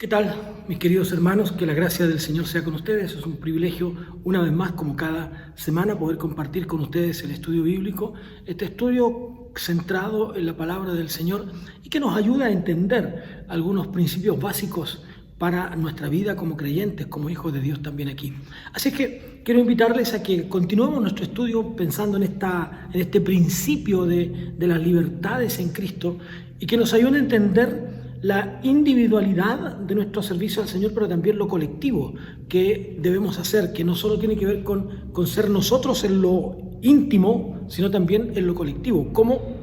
¿Qué tal, mis queridos hermanos? Que la gracia del Señor sea con ustedes. Es un privilegio, una vez más, como cada semana, poder compartir con ustedes el estudio bíblico, este estudio centrado en la palabra del Señor y que nos ayuda a entender algunos principios básicos para nuestra vida como creyentes, como hijos de Dios también aquí. Así que quiero invitarles a que continuemos nuestro estudio pensando en este principio de las libertades en Cristo y que nos ayude a entender la individualidad de nuestro servicio al Señor, pero también lo colectivo que debemos hacer, que no solo tiene que ver con ser nosotros en lo íntimo, sino también en lo colectivo, cómo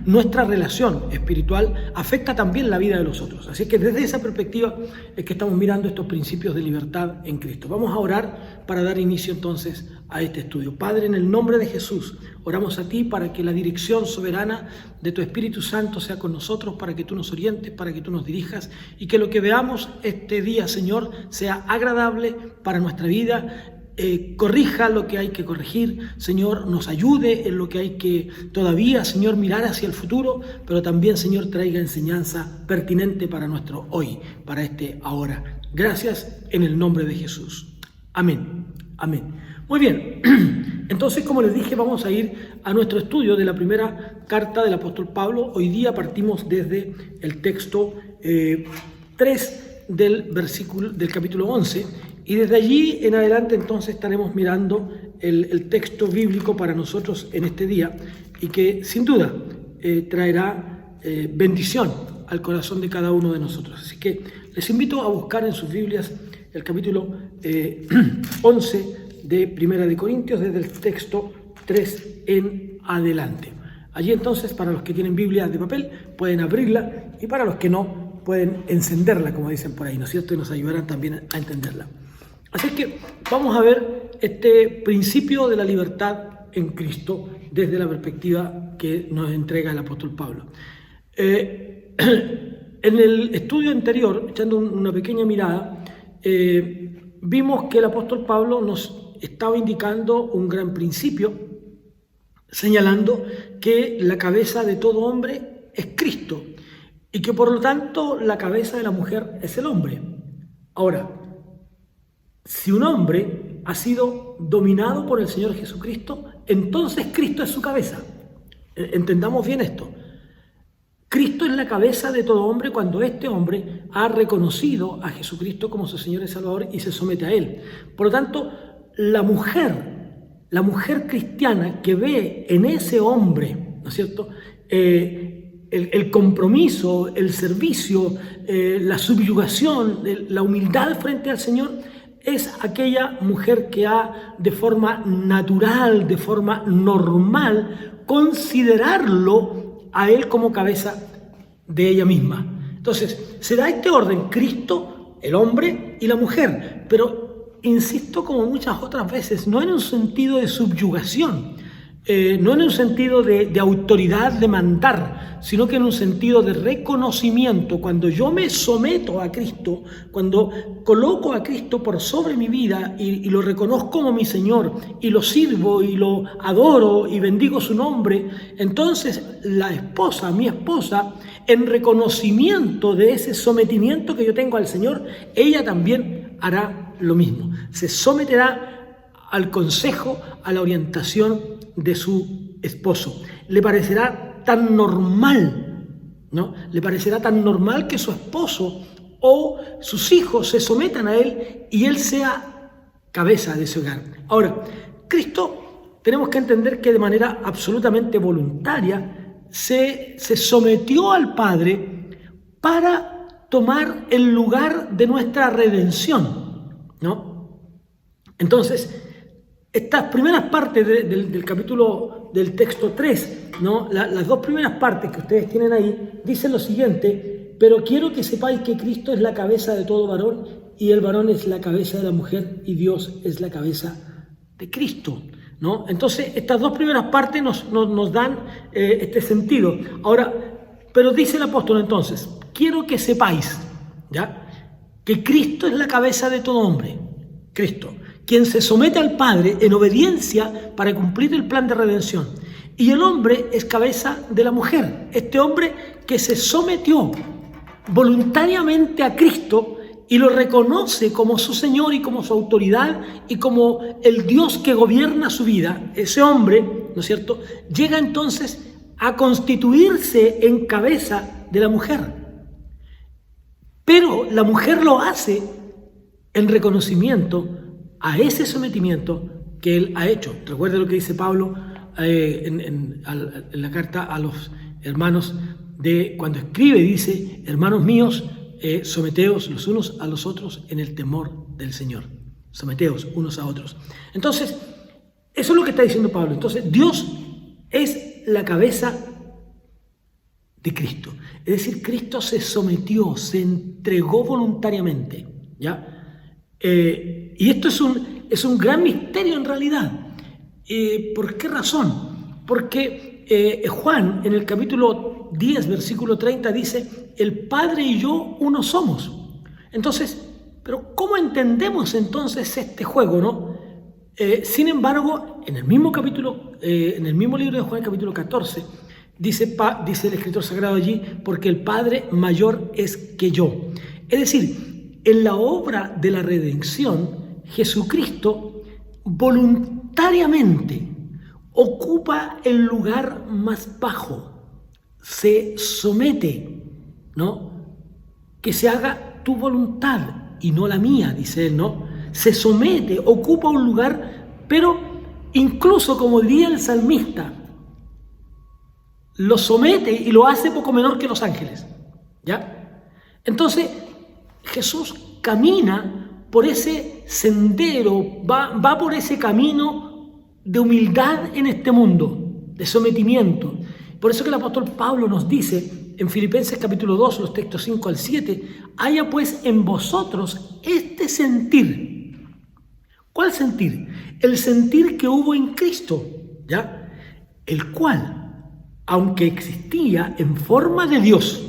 nuestra relación espiritual afecta también la vida de los otros. Así que desde esa perspectiva es que estamos mirando estos principios de libertad en Cristo. Vamos a orar para dar inicio entonces a este estudio. Padre, en el nombre de Jesús, oramos a ti para que la dirección soberana de tu Espíritu Santo sea con nosotros, para que tú nos orientes, para que tú nos dirijas y que lo que veamos este día, Señor, sea agradable para nuestra vida. Corrija lo que hay que corregir, Señor, nos ayude en lo que hay que todavía, Señor, mirar hacia el futuro, pero también, Señor, traiga enseñanza pertinente para nuestro hoy, para este ahora. Gracias en el nombre de Jesús. Amén. Amén. Muy bien, entonces, como les dije, vamos a ir a nuestro estudio de la primera carta del apóstol Pablo. Hoy día partimos desde el texto 3 del capítulo 11. Y desde allí en adelante entonces estaremos mirando el texto bíblico para nosotros en este día y que sin duda traerá bendición al corazón de cada uno de nosotros. Así que les invito a buscar en sus Biblias el capítulo 11 de Primera de Corintios desde el texto 3 en adelante. Allí entonces, para los que tienen Biblia de papel, pueden abrirla y para los que no, pueden encenderla, como dicen por ahí, ¿no es cierto? Y nos ayudarán también a entenderla. Así que vamos a ver este principio de la libertad en Cristo desde la perspectiva que nos entrega el apóstol Pablo. En el estudio anterior, echando una pequeña mirada, vimos que el apóstol Pablo nos estaba indicando un gran principio, señalando que la cabeza de todo hombre es Cristo y que por lo tanto la cabeza de la mujer es el hombre. Ahora, si un hombre ha sido dominado por el Señor Jesucristo, entonces Cristo es su cabeza. Entendamos bien esto. Cristo es la cabeza de todo hombre cuando este hombre ha reconocido a Jesucristo como su Señor y Salvador y se somete a Él. Por lo tanto, la mujer cristiana que ve en ese hombre, ¿no es cierto?, el compromiso, el servicio, la subyugación, la humildad frente al Señor, es aquella mujer que ha de forma natural, de forma normal, considerarlo a él como cabeza de ella misma. Entonces, se da este orden, Cristo, el hombre y la mujer, pero insisto como muchas otras veces, no en un sentido de subyugación, no en un sentido de autoridad, de mandar, sino que en un sentido de reconocimiento. Cuando yo me someto a Cristo, cuando coloco a Cristo por sobre mi vida y lo reconozco como mi Señor, y lo sirvo y lo adoro y bendigo su nombre, entonces la esposa, mi esposa, en reconocimiento de ese sometimiento que yo tengo al Señor, ella también hará lo mismo. Se someterá al consejo, a la orientación de su esposo. Le parecerá tan normal, ¿no? Le parecerá tan normal que su esposo o sus hijos se sometan a él y él sea cabeza de ese hogar. Ahora, Cristo, tenemos que entender que de manera absolutamente voluntaria se sometió al Padre para tomar el lugar de nuestra redención, ¿no? Entonces, estas primeras partes del capítulo del texto 3, ¿no? Las dos primeras partes que ustedes tienen ahí, dicen lo siguiente: pero quiero que sepáis que Cristo es la cabeza de todo varón y el varón es la cabeza de la mujer y Dios es la cabeza de Cristo, ¿no? Entonces, estas dos primeras partes nos dan este sentido. Ahora, pero dice el apóstol entonces, quiero que sepáis, ¿ya?, que Cristo es la cabeza de todo hombre, Cristo, quien se somete al Padre en obediencia para cumplir el plan de redención. Y el hombre es cabeza de la mujer, este hombre que se sometió voluntariamente a Cristo y lo reconoce como su Señor y como su autoridad y como el Dios que gobierna su vida, ese hombre, ¿no es cierto?, llega entonces a constituirse en cabeza de la mujer. Pero la mujer lo hace en reconocimiento a ese sometimiento que él ha hecho. Recuerde lo que dice Pablo en la carta a los hermanos cuando escribe, dice: hermanos míos, someteos los unos a los otros en el temor del Señor. Someteos unos a otros. Entonces, eso es lo que está diciendo Pablo. Entonces, Dios es la cabeza de Cristo. Es decir, Cristo se sometió, se entregó voluntariamente, ¿ya? Y esto es un gran misterio en realidad. ¿Por qué razón? Porque Juan, en el capítulo 10, versículo 30, dice: el Padre y yo uno somos. Entonces, pero ¿cómo entendemos entonces este juego, no? Sin embargo, en el mismo capítulo, en el mismo libro de Juan, capítulo 14, dice el escritor sagrado allí: porque el Padre mayor es que yo. Es decir, en la obra de la redención, Jesucristo voluntariamente ocupa el lugar más bajo, se somete, ¿no? Que se haga tu voluntad y no la mía, dice él, ¿no? Se somete, ocupa un lugar, pero incluso, como diría el salmista, lo somete y lo hace poco menor que los ángeles, ¿ya? Entonces, Jesús camina por ese sendero, va por ese camino de humildad en este mundo, de sometimiento. Por eso que el apóstol Pablo nos dice en Filipenses capítulo 2, los textos 5 al 7, haya pues en vosotros este sentir. ¿Cuál sentir? El sentir que hubo en Cristo, ¿ya? El cual, aunque existía en forma de Dios,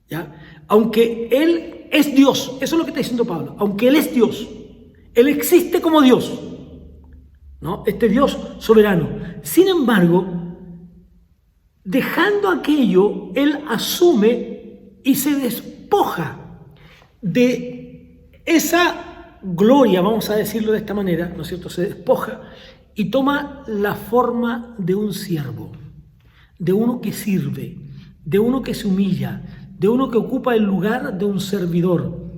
¿ya? Aunque Él es Dios, eso es lo que está diciendo Pablo, aunque Él es Dios, Él existe como Dios, ¿no? Este Dios soberano. Sin embargo, dejando aquello, Él asume y se despoja de esa gloria, vamos a decirlo de esta manera, ¿no es cierto? Se despoja y toma la forma de un siervo, de uno que sirve, de uno que se humilla, de uno que ocupa el lugar de un servidor.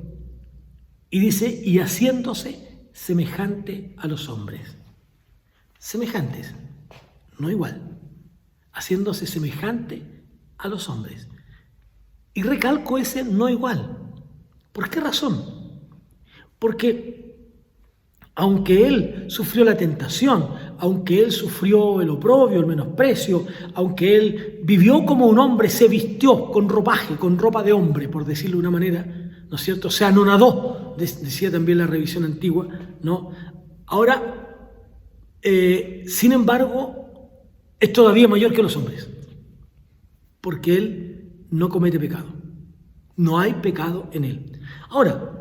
Y dice: y haciéndose semejante a los hombres. Semejantes, no igual. Haciéndose semejante a los hombres. Y recalco ese no igual. ¿Por qué razón? Porque aunque Él sufrió la tentación, aunque Él sufrió el oprobio, el menosprecio, aunque Él vivió como un hombre, se vistió con ropaje, con ropa de hombre, por decirlo de una manera, ¿no es cierto? Se anonadó, decía también la revisión antigua, ¿no? Ahora, sin embargo, es todavía mayor que los hombres, porque Él no comete pecado. No hay pecado en Él. Ahora,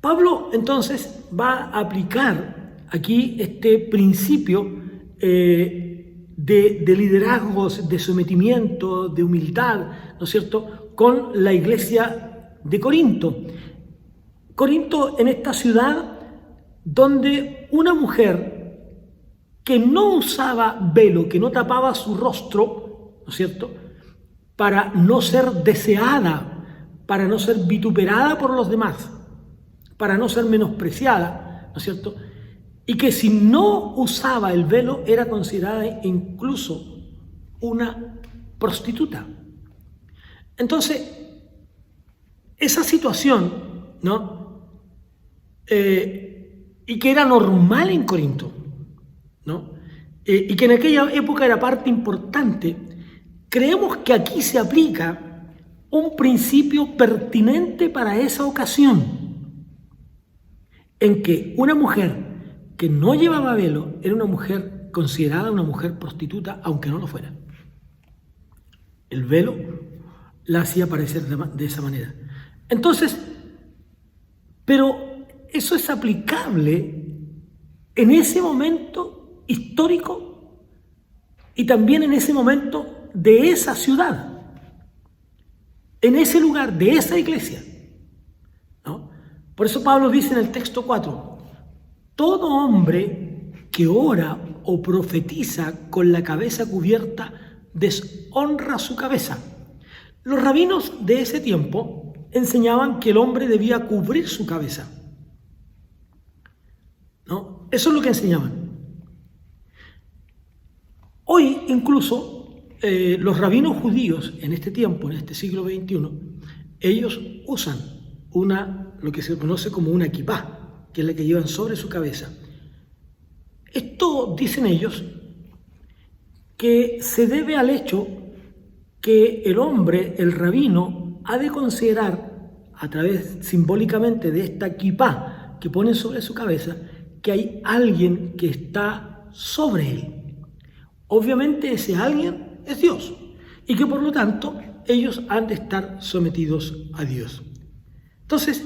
Pablo entonces va a aplicar aquí este principio de liderazgos, de sometimiento, de humildad, ¿no es cierto?, con la iglesia de Corinto. Corinto, en esta ciudad donde una mujer que no usaba velo, que no tapaba su rostro, ¿no es cierto?, para no ser deseada, para no ser vituperada por los demás, para no ser menospreciada, ¿no es cierto?, y que si no usaba el velo era considerada incluso una prostituta. Entonces, esa situación, ¿no?, y que era normal en Corinto, ¿no?, y que en aquella época era parte importante, creemos que aquí se aplica un principio pertinente para esa ocasión, en que una mujer que no llevaba velo era una mujer considerada una mujer prostituta, aunque no lo fuera. El velo la hacía parecer de esa manera. Entonces, pero eso es aplicable en ese momento histórico y también en ese momento de esa ciudad, en ese lugar, de esa iglesia. Por eso Pablo dice en el texto 4, todo hombre que ora o profetiza con la cabeza cubierta deshonra su cabeza. Los rabinos de ese tiempo enseñaban que el hombre debía cubrir su cabeza, ¿no? Eso es lo que enseñaban. Hoy incluso los rabinos judíos en este tiempo, en este siglo XXI, ellos usan lo que se conoce como una kipá, que es la que llevan sobre su cabeza. Esto, dicen ellos, que se debe al hecho que el hombre, el rabino, ha de considerar, a través simbólicamente de esta kipá que ponen sobre su cabeza, que hay alguien que está sobre él. Obviamente ese alguien es Dios, y que por lo tanto ellos han de estar sometidos a Dios. Entonces,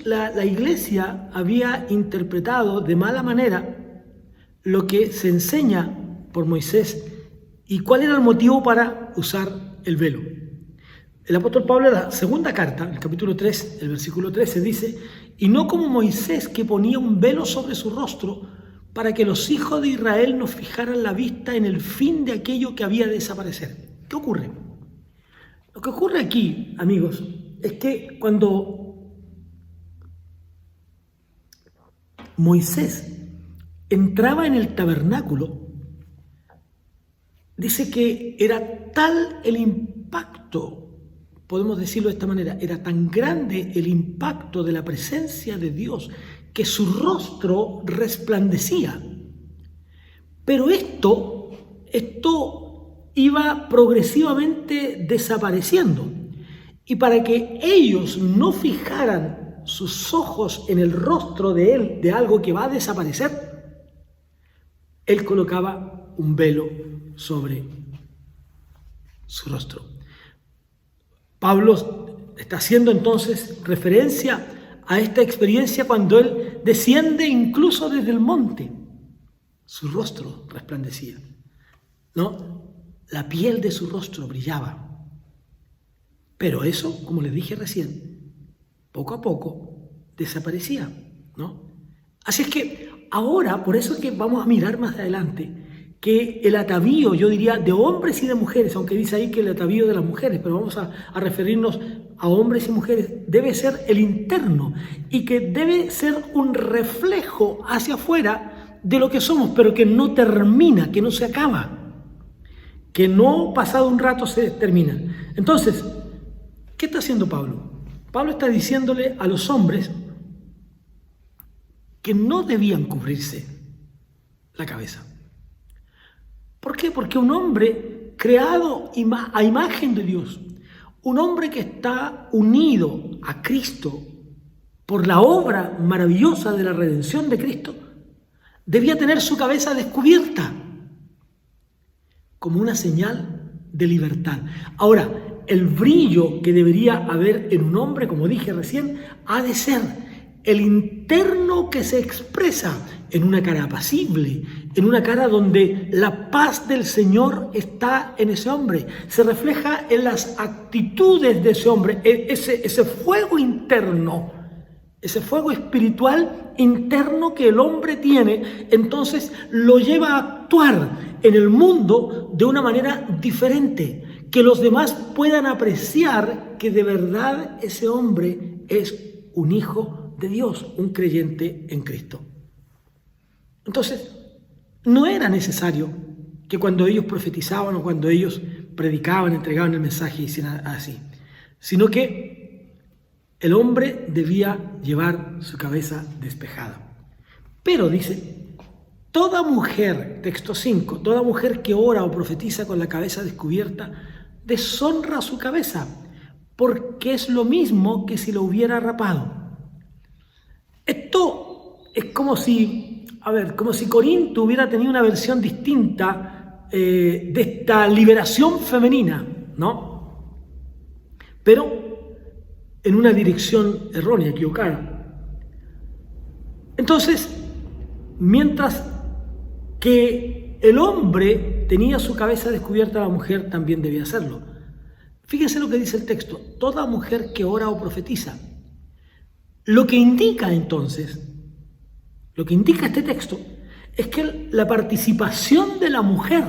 la iglesia había interpretado de mala manera lo que se enseña por Moisés y cuál era el motivo para usar el velo. El apóstol Pablo en la segunda carta, el capítulo 3, el versículo 13, dice: y no como Moisés, que ponía un velo sobre su rostro para que los hijos de Israel no fijaran la vista en el fin de aquello que había de desaparecer. ¿Qué ocurre? Lo que ocurre aquí, amigos, es que cuando Moisés entraba en el tabernáculo, dice que era tal el impacto, podemos decirlo de esta manera, era tan grande el impacto de la presencia de Dios que su rostro resplandecía. Pero esto iba progresivamente desapareciendo. Y para que ellos no fijaran sus ojos en el rostro de él, de algo que va a desaparecer, él colocaba un velo sobre su rostro. Pablo está haciendo entonces referencia a esta experiencia cuando él desciende incluso desde el monte. Su rostro resplandecía, ¿no? La piel de su rostro brillaba. Pero eso, como les dije recién, poco a poco desaparecía, ¿no? Así es que ahora, por eso es que vamos a mirar más adelante, que el atavío, yo diría, de hombres y de mujeres, aunque dice ahí que el atavío de las mujeres, pero vamos a referirnos a hombres y mujeres, debe ser el interno y que debe ser un reflejo hacia afuera de lo que somos, pero que no termina, que no se acaba, que no pasado un rato se termina. Entonces, ¿qué está haciendo Pablo? Pablo está diciéndole a los hombres que no debían cubrirse la cabeza. ¿Por qué? Porque un hombre creado a imagen de Dios, un hombre que está unido a Cristo por la obra maravillosa de la redención de Cristo, debía tener su cabeza descubierta como una señal de libertad. Ahora, el brillo que debería haber en un hombre, como dije recién, ha de ser el interno que se expresa en una cara apacible, en una cara donde la paz del Señor está en ese hombre, se refleja en las actitudes de ese hombre, ese fuego interno, ese fuego espiritual interno que el hombre tiene, entonces lo lleva a actuar en el mundo de una manera diferente, que los demás puedan apreciar que de verdad ese hombre es un hijo de Dios, un creyente en Cristo. Entonces, no era necesario que cuando ellos profetizaban o cuando ellos predicaban, entregaban el mensaje, hicieran así, sino que el hombre debía llevar su cabeza despejada. Pero dice, toda mujer, texto 5, toda mujer que ora o profetiza con la cabeza descubierta, deshonra su cabeza, porque es lo mismo que si lo hubiera rapado. Esto es como si Corinto hubiera tenido una versión distinta de esta liberación femenina, ¿no? Pero en una dirección errónea, equivocada. Entonces, mientras que el hombre tenía su cabeza descubierta, la mujer también debía hacerlo. Fíjense lo que dice el texto: toda mujer que ora o profetiza. Lo que indica entonces, lo que indica este texto, es que la participación de la mujer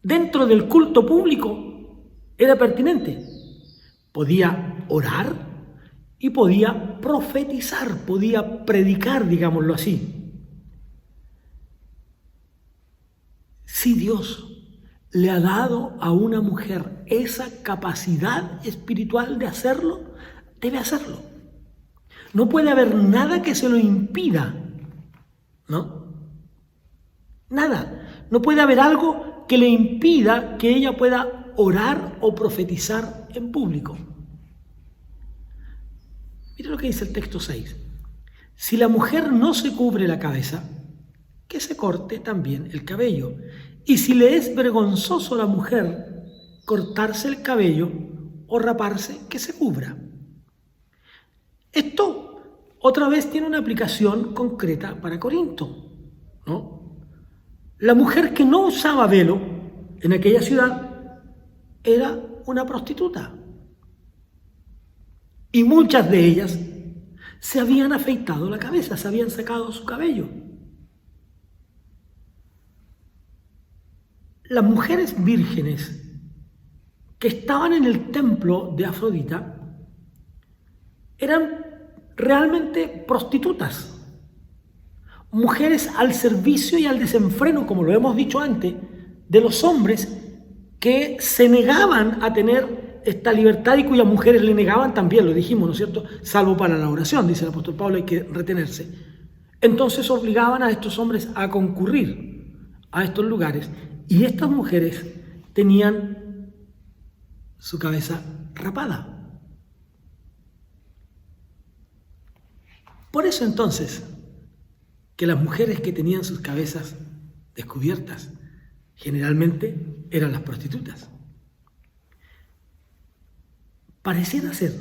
dentro del culto público era pertinente. Podía orar y podía profetizar, podía predicar, digámoslo así. Si Dios le ha dado a una mujer esa capacidad espiritual de hacerlo, debe hacerlo. No puede haber nada que se lo impida, ¿no? Nada. No puede haber algo que le impida que ella pueda orar o profetizar en público. Mira lo que dice el texto 6. Si la mujer no se cubre la cabeza, que se corte también el cabello. Y si le es vergonzoso a la mujer cortarse el cabello o raparse, que se cubra. Esto otra vez tiene una aplicación concreta para Corinto, ¿no? La mujer que no usaba velo en aquella ciudad era una prostituta. Y muchas de ellas se habían afeitado la cabeza, se habían sacado su cabello. Las mujeres vírgenes que estaban en el templo de Afrodita eran realmente prostitutas, mujeres al servicio y al desenfreno, como lo hemos dicho antes, de los hombres que se negaban a tener esta libertad y cuyas mujeres le negaban también, lo dijimos, ¿no es cierto? Salvo para la oración, dice el apóstol Pablo, hay que retenerse. Entonces obligaban a estos hombres a concurrir a estos lugares y estas mujeres tenían su cabeza rapada. Por eso entonces, que las mujeres que tenían sus cabezas descubiertas generalmente eran las prostitutas. Pareciera ser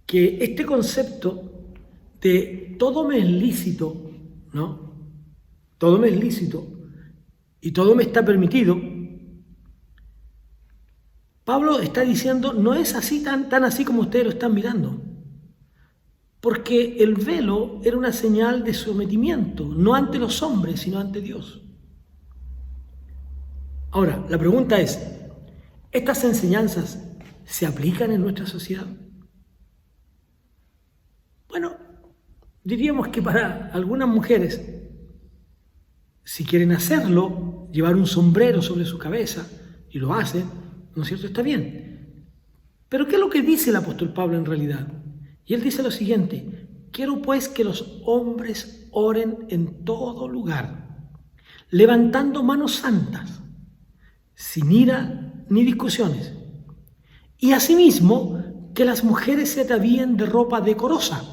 que este concepto de todo me es lícito, ¿no? Todo me es lícito y todo me está permitido. Pablo está diciendo, no es así tan así como ustedes lo están mirando. Porque el velo era una señal de sometimiento, no ante los hombres, sino ante Dios. Ahora, la pregunta es, ¿estas enseñanzas se aplican en nuestra sociedad? Bueno, diríamos que para algunas mujeres, si quieren hacerlo, llevar un sombrero sobre su cabeza, y lo hacen, ¿no es cierto? Está bien. Pero ¿qué es lo que dice el apóstol Pablo en realidad? Y él dice lo siguiente, quiero pues que los hombres oren en todo lugar, levantando manos santas, sin ira ni discusiones. Y asimismo, que las mujeres se atavíen de ropa decorosa,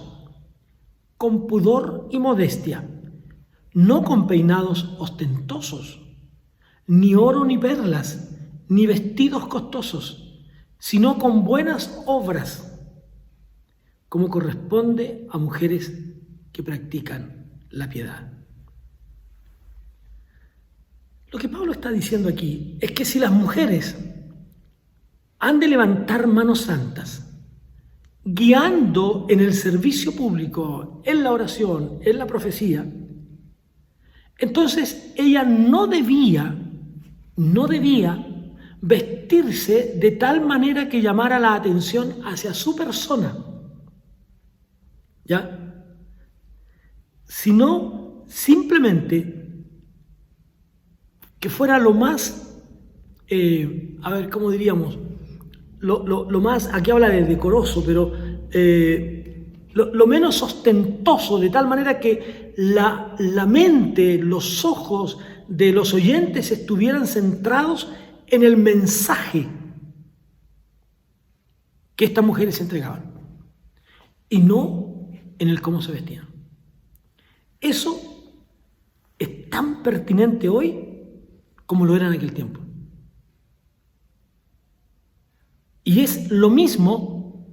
con pudor y modestia, no con peinados ostentosos, ni oro ni perlas, ni vestidos costosos, sino con buenas obras, como corresponde a mujeres que practican la piedad. Lo que Pablo está diciendo aquí es que si las mujeres han de levantar manos santas, guiando en el servicio público, en la oración, en la profecía, entonces ella no debía vestirse de tal manera que llamara la atención hacia su persona, ¿ya? Sino simplemente que fuera lo más, ¿cómo diríamos? Lo más, aquí habla de decoroso, pero lo menos ostentoso, de tal manera que la mente, los ojos de los oyentes estuvieran centrados en el mensaje que estas mujeres entregaban y no en el cómo se vestían. Eso es tan pertinente hoy como lo era en aquel tiempo. Y es lo mismo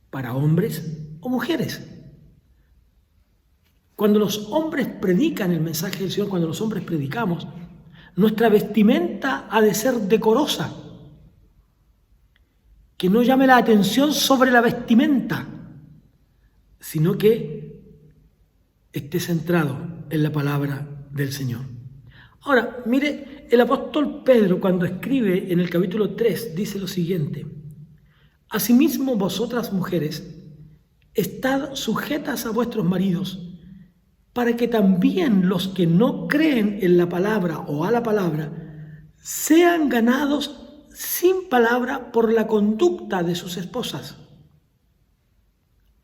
para hombres o mujeres. Cuando los hombres predican el mensaje del Señor, cuando los hombres predicamos, nuestra vestimenta ha de ser decorosa. que no llame la atención sobre la vestimenta, sino que esté centrado en la palabra del Señor. Ahora, mire, el apóstol Pedro cuando escribe en el capítulo 3 dice lo siguiente: asimismo vosotras mujeres, estad sujetas a vuestros maridos, para que también los que no creen en la palabra o a la palabra sean ganados sin palabra por la conducta de sus esposas,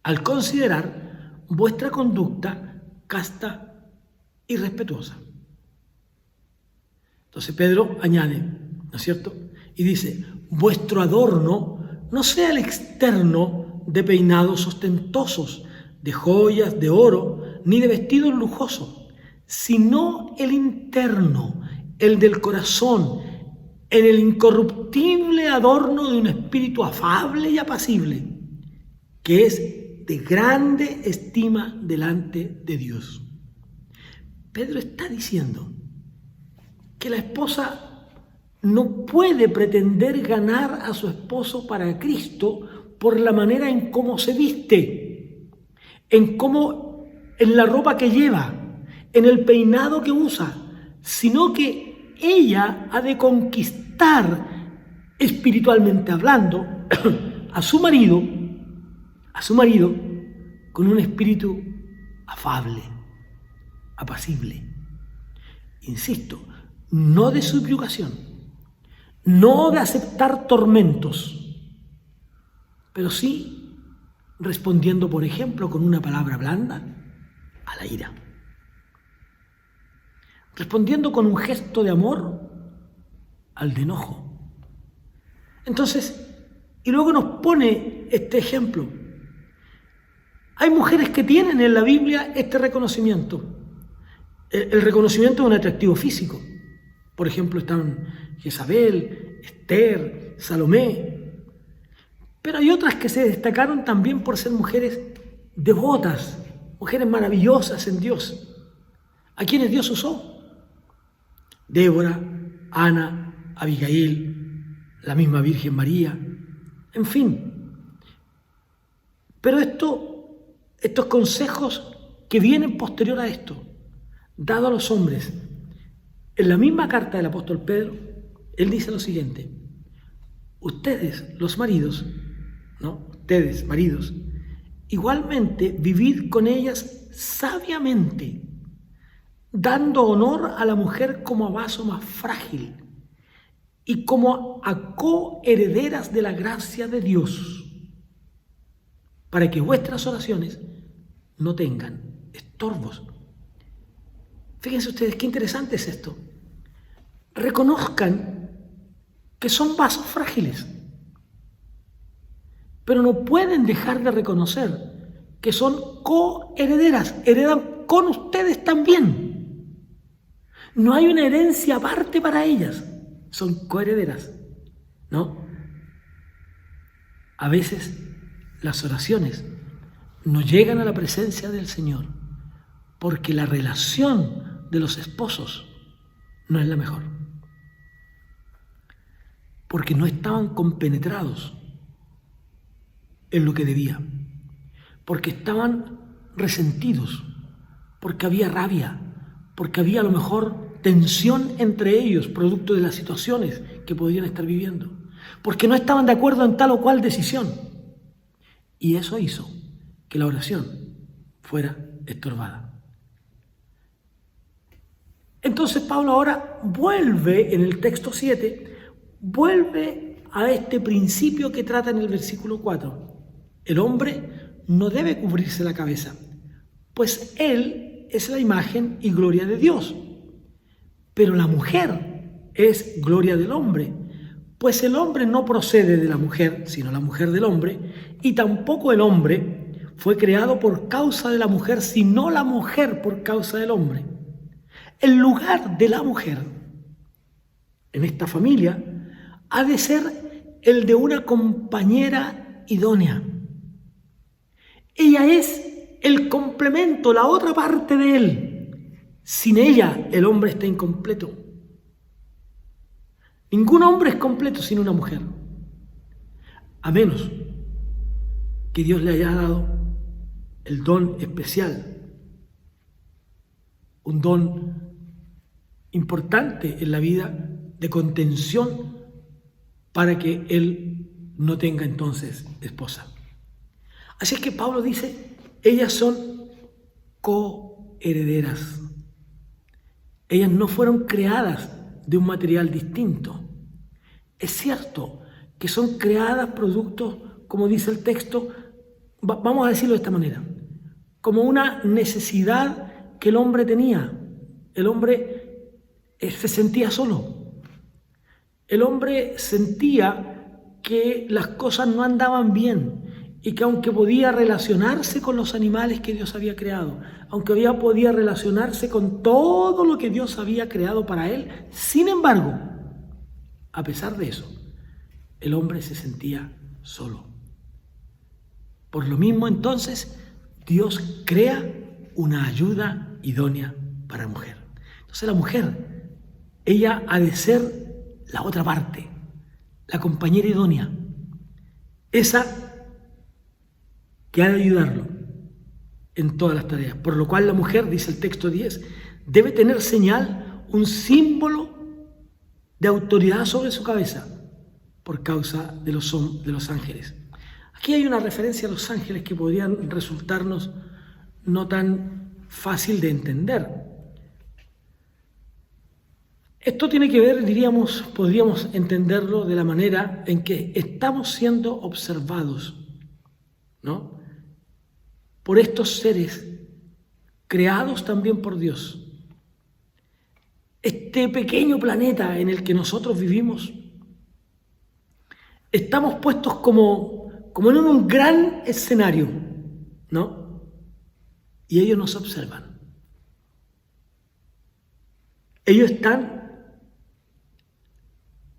al considerar vuestra conducta casta y respetuosa. Entonces Pedro añade, ¿no es cierto? Y dice: vuestro adorno no sea el externo de peinados ostentosos, de joyas, de oro, ni de vestidos lujosos, sino el interno, el del corazón, en el incorruptible adorno de un espíritu afable y apacible, que es de grande estima delante de Dios. Pedro está diciendo que la esposa no puede pretender ganar a su esposo para Cristo por la manera en cómo se viste, en la ropa que lleva, en el peinado que usa, sino que ella ha de conquistar espiritualmente hablando a su marido con un espíritu afable, apacible. Insisto, no de subyugación, no de aceptar tormentos, pero sí respondiendo, por ejemplo, con una palabra blanda a la ira, respondiendo con un gesto de amor al de enojo. Entonces, y luego nos pone este ejemplo. Hay mujeres que tienen en la Biblia este reconocimiento, el reconocimiento de un atractivo físico. Por ejemplo, están Jezabel, Esther, Salomé. Pero hay otras que se destacaron también por ser mujeres devotas, mujeres maravillosas en Dios, a quienes Dios usó. Débora, Ana, Abigail, la misma Virgen María, en fin. Pero estos consejos que vienen posterior a esto, dado a los hombres, en la misma carta del apóstol Pedro, él dice lo siguiente: ustedes, los maridos, ¿no? Ustedes, maridos, igualmente vivid con ellas sabiamente, dando honor a la mujer como a vaso más frágil y como a coherederas de la gracia de Dios, para que vuestras oraciones no tengan estorbos. Fíjense ustedes qué interesante es esto. Reconozcan que son vasos frágiles, pero no pueden dejar de reconocer que son coherederas, heredan con ustedes también. No hay una herencia aparte para ellas, son coherederas, ¿no? A veces las oraciones no llegan a la presencia del Señor porque la relación de los esposos no es la mejor, porque no estaban compenetrados en lo que debía, porque estaban resentidos, porque había rabia, porque había a lo mejor tensión entre ellos, producto de las situaciones que podían estar viviendo, porque no estaban de acuerdo en tal o cual decisión. Y eso hizo que la oración fuera estorbada. Entonces Pablo ahora vuelve en el texto 7, vuelve a este principio que trata en el versículo 4. El hombre no debe cubrirse la cabeza, pues él es la imagen y gloria de Dios. Pero la mujer es gloria del hombre, pues el hombre no procede de la mujer, sino la mujer del hombre, y tampoco el hombre fue creado por causa de la mujer, sino la mujer por causa del hombre. El lugar de la mujer en esta familia ha de ser el de una compañera idónea. Ella es el complemento, la otra parte de él. Sin ella, el hombre está incompleto. Ningún hombre es completo sin una mujer. a menos que Dios le haya dado el don especial, un don importante en la vida de contención para que él no tenga entonces esposa. Así es que Pablo dice, ellas son coherederas. Ellas no fueron creadas de un material distinto. Es cierto que son creadas productos, como dice el texto, vamos a decirlo de esta manera, como una necesidad que el hombre tenía. El hombre se sentía solo. El hombre sentía que las cosas no andaban bien y que aunque podía relacionarse con los animales que Dios había creado, aunque podía relacionarse con todo lo que Dios había creado para él, sin embargo, a pesar de eso, el hombre se sentía solo. Por lo mismo, entonces, Dios crea una ayuda idónea para la mujer. Entonces la mujer, ella ha de ser la otra parte, la compañera idónea, esa que ha de ayudarlo en todas las tareas. Por lo cual la mujer, dice el texto 10, debe tener señal, un símbolo de autoridad sobre su cabeza, por causa de los ángeles. Aquí hay una referencia a los ángeles que podrían resultarnos no tan fácil de entender. Esto tiene que ver, podríamos entenderlo de la manera en que estamos siendo observados, ¿no?, por estos seres creados también por Dios. Este pequeño planeta en el que nosotros vivimos, estamos puestos como en un gran escenario, ¿no? Y ellos nos observan. Ellos están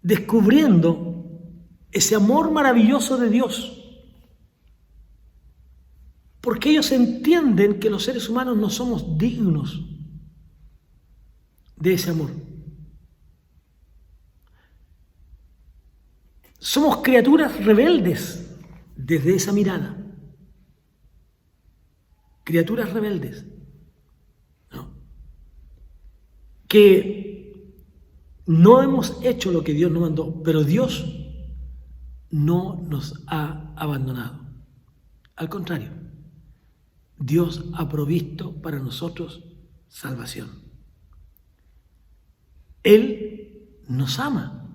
descubriendo ese amor maravilloso de Dios, porque ellos entienden que los seres humanos no somos dignos de ese amor. Somos criaturas rebeldes desde esa mirada. Criaturas rebeldes, ¿no?, que no hemos hecho lo que Dios nos mandó, pero Dios no nos ha abandonado. Al contrario, Dios ha provisto para nosotros salvación. Él nos ama.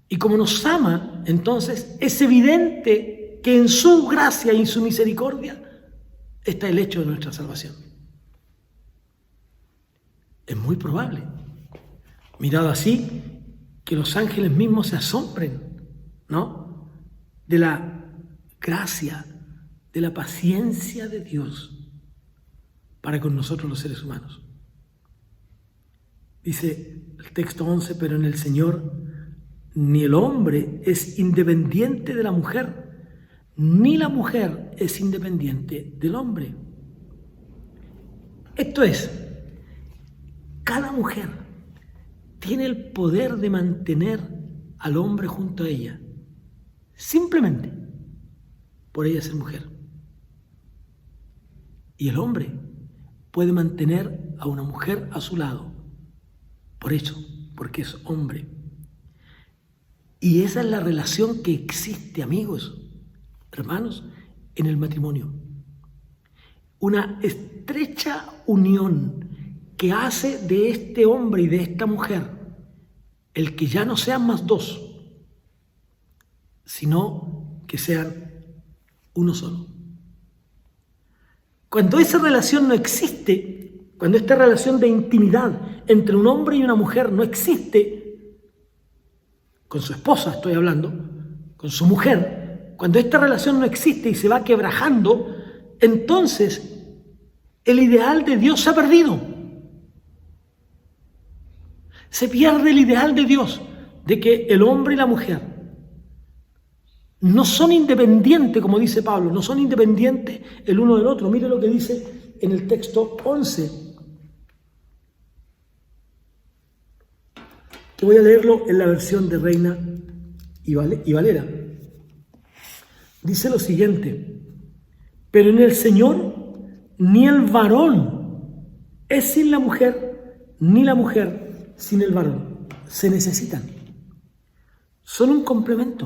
Y como nos ama, entonces es evidente que en su gracia y en su misericordia está el hecho de nuestra salvación. Es muy probable, mirado así, que los ángeles mismos se asombren, ¿no?, de la gracia, de la paciencia de Dios para con nosotros los seres humanos. Dice el texto 11, pero en el Señor ni el hombre es independiente de la mujer, ni la mujer es independiente del hombre. Esto es, cada mujer tiene el poder de mantener al hombre junto a ella, simplemente por ella ser mujer. Y el hombre puede mantener a una mujer a su lado, por eso, porque es hombre. Y esa es la relación que existe, amigos, hermanos, en el matrimonio. Una estrecha unión que hace de este hombre y de esta mujer el que ya no sean más dos, sino que sean uno solo. Cuando esa relación no existe, cuando esta relación de intimidad entre un hombre y una mujer no existe, con su esposa estoy hablando, con su mujer, cuando esta relación no existe y se va quebrajando, entonces el ideal de Dios se ha perdido. Se pierde el ideal de Dios, de que el hombre y la mujer no son independientes, como dice Pablo, no son independientes el uno del otro. Mire lo que dice en el texto 11, que voy a leerlo en la versión de Reina y Valera. dice lo siguiente: pero en el Señor ni el varón es sin la mujer, ni la mujer sin el varón. Se necesitan. Son un complemento.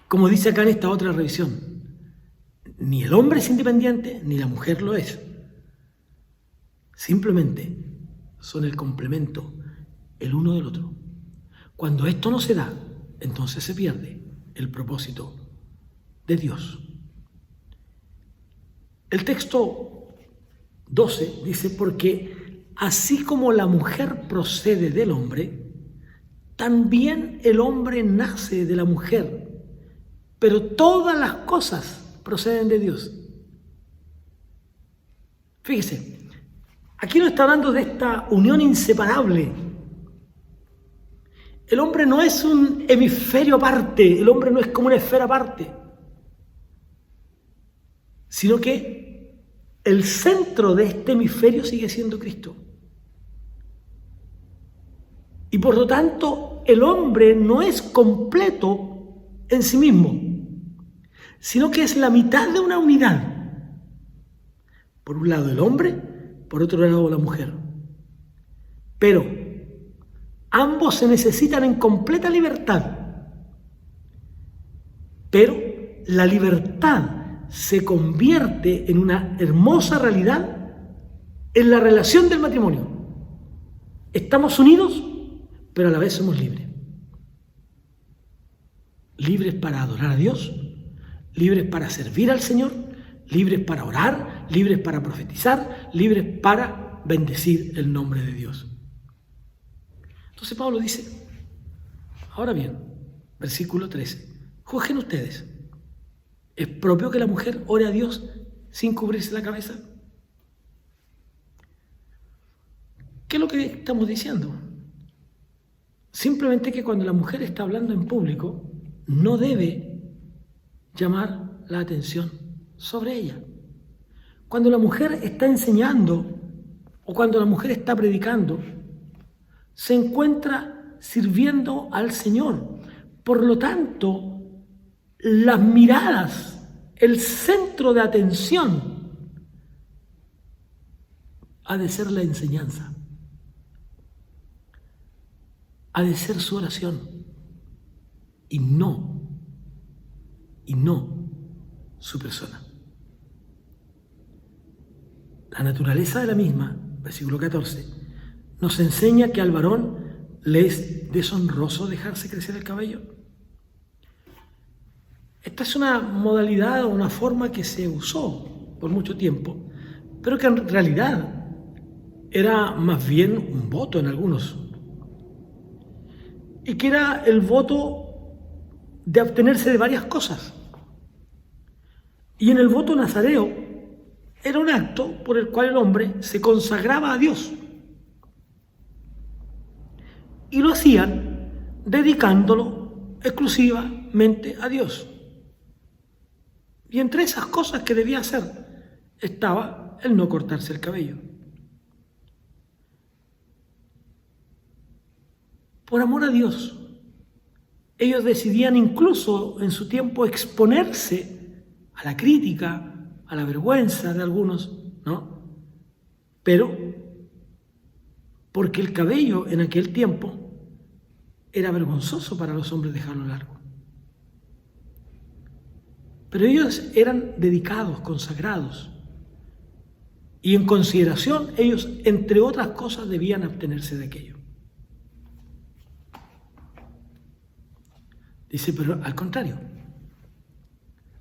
Como dice acá en esta otra revisión, ni el hombre es independiente, ni la mujer lo es. Simplemente son el complemento el uno del otro. Cuando esto no se da, entonces se pierde el propósito de Dios. El texto 12 dice: porque así como la mujer procede del hombre, también el hombre nace de la mujer, pero todas las cosas proceden de Dios. Fíjese, aquí nos está hablando de esta unión inseparable. El hombre no es un hemisferio aparte, el hombre no es como una esfera aparte, sino que el centro de este hemisferio sigue siendo Cristo. Y por lo tanto, el hombre no es completo en sí mismo, sino que es la mitad de una unidad. Por un lado el hombre, por otro lado la mujer. Pero ambos se necesitan en completa libertad. Pero la libertad se convierte en una hermosa realidad en la relación del matrimonio. Estamos unidos, pero a la vez somos libres. Libres para adorar a Dios, libres para servir al Señor, libres para orar, libres para profetizar, libres para bendecir el nombre de Dios. Entonces Pablo dice: ahora bien, versículo 13, juzguen ustedes. ¿Es propio que la mujer ore a Dios sin cubrirse la cabeza? ¿Qué es lo que estamos diciendo? Simplemente que cuando la mujer está hablando en público, no debe llamar la atención sobre ella. Cuando la mujer está enseñando o cuando la mujer está predicando, se encuentra sirviendo al Señor. Por lo tanto, las miradas, el centro de atención, ha de ser la enseñanza, ha de ser su oración, y no su persona. La naturaleza de la misma, versículo 14, nos enseña que al varón le es deshonroso dejarse crecer el cabello. Esta es una modalidad o una forma que se usó por mucho tiempo, pero que en realidad era más bien un voto en algunos, y que era el voto de abstenerse de varias cosas. Y en el voto nazareo era un acto por el cual el hombre se consagraba a Dios, y lo hacían dedicándolo exclusivamente a Dios. Y entre esas cosas que debía hacer estaba el no cortarse el cabello. Por amor a Dios, ellos decidían incluso en su tiempo exponerse a la crítica, a la vergüenza de algunos, ¿no? Pero porque el cabello en aquel tiempo era vergonzoso para los hombres dejarlo largo. Pero ellos eran dedicados, consagrados, y en consideración ellos, entre otras cosas, debían abstenerse de aquello. Dice, pero al contrario,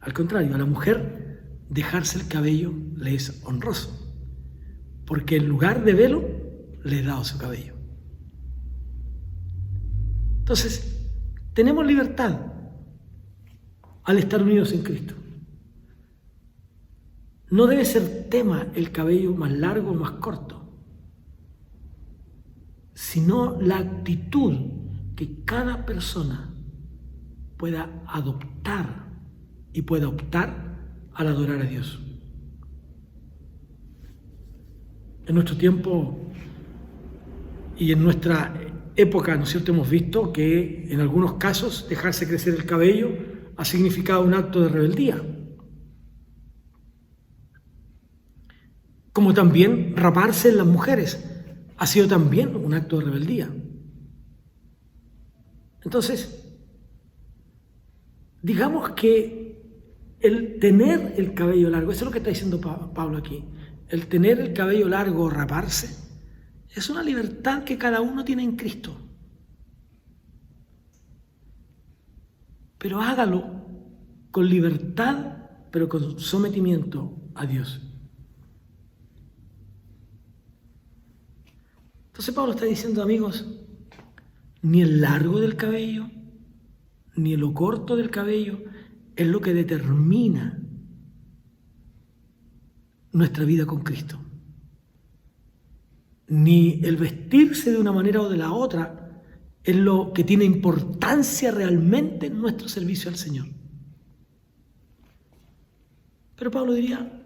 a la mujer dejarse el cabello le es honroso, porque en lugar de velo le he dado su cabello. Entonces, tenemos libertad al estar unidos en Cristo. No debe ser tema el cabello más largo o más corto, sino la actitud que cada persona pueda adoptar y pueda optar al adorar a Dios. En nuestro tiempo y en nuestra época, ¿no es cierto?, hemos visto que en algunos casos dejarse crecer el cabello ha significado un acto de rebeldía. Como también raparse en las mujeres ha sido también un acto de rebeldía. Entonces, digamos que el tener el cabello largo, eso es lo que está diciendo Pablo aquí, el tener el cabello largo o raparse, es una libertad que cada uno tiene en Cristo. Pero hágalo con libertad, pero con sometimiento a Dios. Entonces Pablo está diciendo, amigos, ni el largo del cabello, ni lo corto del cabello es lo que determina nuestra vida con Cristo. Ni el vestirse de una manera o de la otra es lo que tiene importancia realmente en nuestro servicio al Señor. Pero Pablo diría,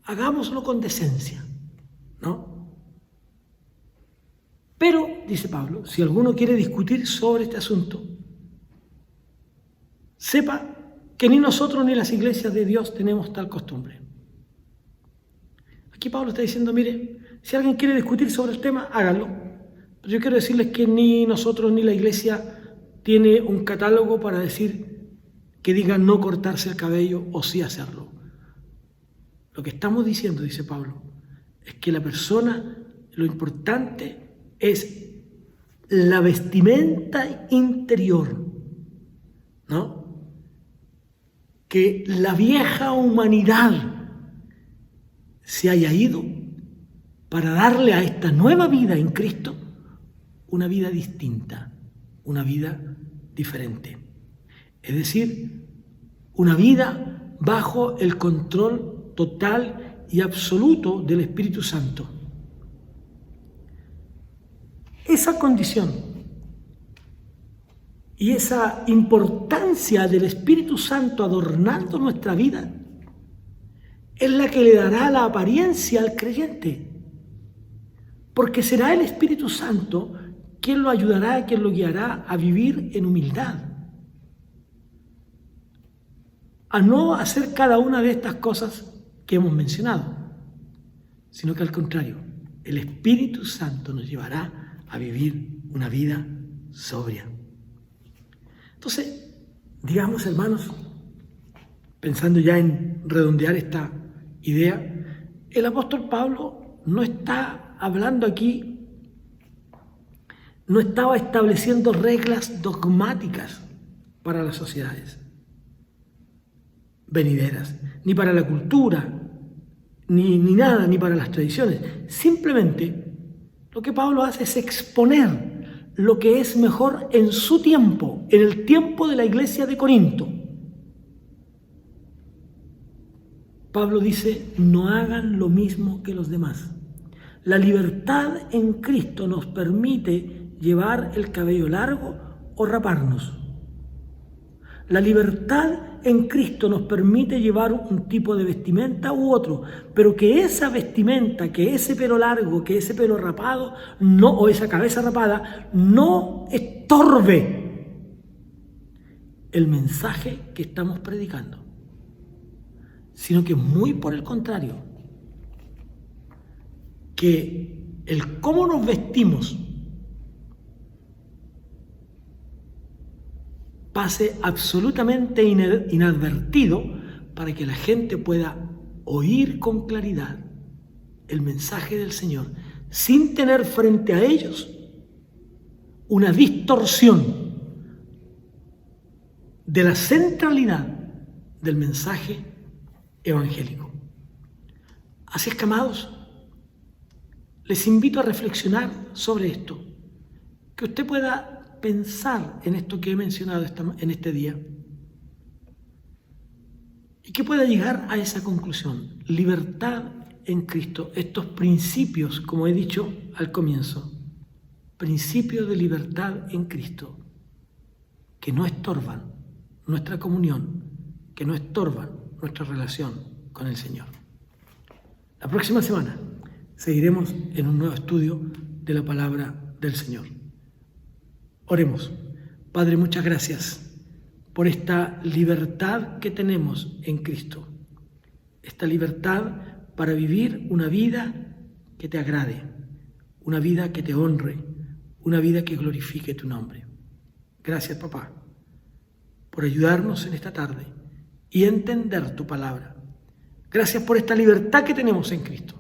hagámoslo con decencia, ¿no? Pero, dice Pablo, si alguno quiere discutir sobre este asunto, sepa que ni nosotros ni las iglesias de Dios tenemos tal costumbre. Aquí Pablo está diciendo, mire, si alguien quiere discutir sobre el tema, háganlo. Pero yo quiero decirles que ni nosotros ni la iglesia tiene un catálogo para decir que diga no cortarse el cabello o sí hacerlo. Lo que estamos diciendo, dice Pablo, es que la persona, lo importante es la vestimenta interior, ¿no? Que la vieja humanidad se haya ido para darle a esta nueva vida en Cristo una vida distinta, una vida diferente. Es decir, una vida bajo el control total y absoluto del Espíritu Santo. Esa condición y esa importancia del Espíritu Santo adornando nuestra vida es la que le dará la apariencia al creyente, porque será el Espíritu Santo quien lo ayudará, quien lo guiará a vivir en humildad, a no hacer cada una de estas cosas que hemos mencionado, sino que al contrario, el Espíritu Santo nos llevará a vivir una vida sobria. Entonces, digamos, hermanos, pensando ya en redondear esta idea, el apóstol Pablo no está hablando aquí, no estaba estableciendo reglas dogmáticas para las sociedades venideras, ni para la cultura, ni nada, ni para las tradiciones. Simplemente lo que Pablo hace es exponer lo que es mejor en su tiempo, en el tiempo de la iglesia de Corinto. Pablo dice, no hagan lo mismo que los demás. La libertad en Cristo nos permite llevar el cabello largo o raparnos. La libertad en Cristo nos permite llevar un tipo de vestimenta u otro, pero que esa vestimenta, que ese pelo largo, que ese pelo rapado, no, o esa cabeza rapada, no estorbe el mensaje que estamos predicando, sino que muy por el contrario, que el cómo nos vestimos pase absolutamente inadvertido para que la gente pueda oír con claridad el mensaje del Señor sin tener frente a ellos una distorsión de la centralidad del mensaje evangélico. Así es que, amados, les invito a reflexionar sobre esto, que usted pueda pensar en esto que he mencionado en este día y que pueda llegar a esa conclusión. Libertad en Cristo. Estos principios, como he dicho al comienzo, principios de libertad en Cristo, que no estorban nuestra comunión, que no estorban nuestra relación con el Señor. La próxima semana seguiremos en un nuevo estudio de la palabra del Señor. Oremos. Padre, muchas gracias por esta libertad que tenemos en Cristo, esta libertad para vivir una vida que te agrade, una vida que te honre, una vida que glorifique tu nombre. Gracias, papá, por ayudarnos en esta tarde y entender tu palabra. Gracias por esta libertad que tenemos en Cristo.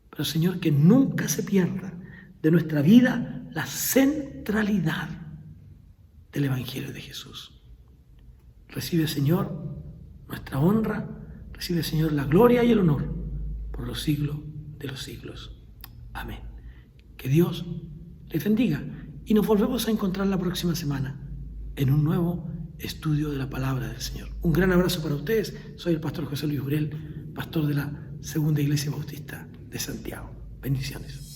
Pero, Señor, que nunca se pierda de nuestra vida la centralidad del Evangelio de Jesús. Recibe, Señor, nuestra honra, recibe, Señor, la gloria y el honor por los siglos de los siglos. Amén. Que Dios les bendiga y nos volvemos a encontrar la próxima semana en un nuevo estudio de la palabra del Señor. Un gran abrazo para ustedes. Soy el pastor José Luis Burel, pastor de la Segunda Iglesia Bautista de Santiago. Bendiciones.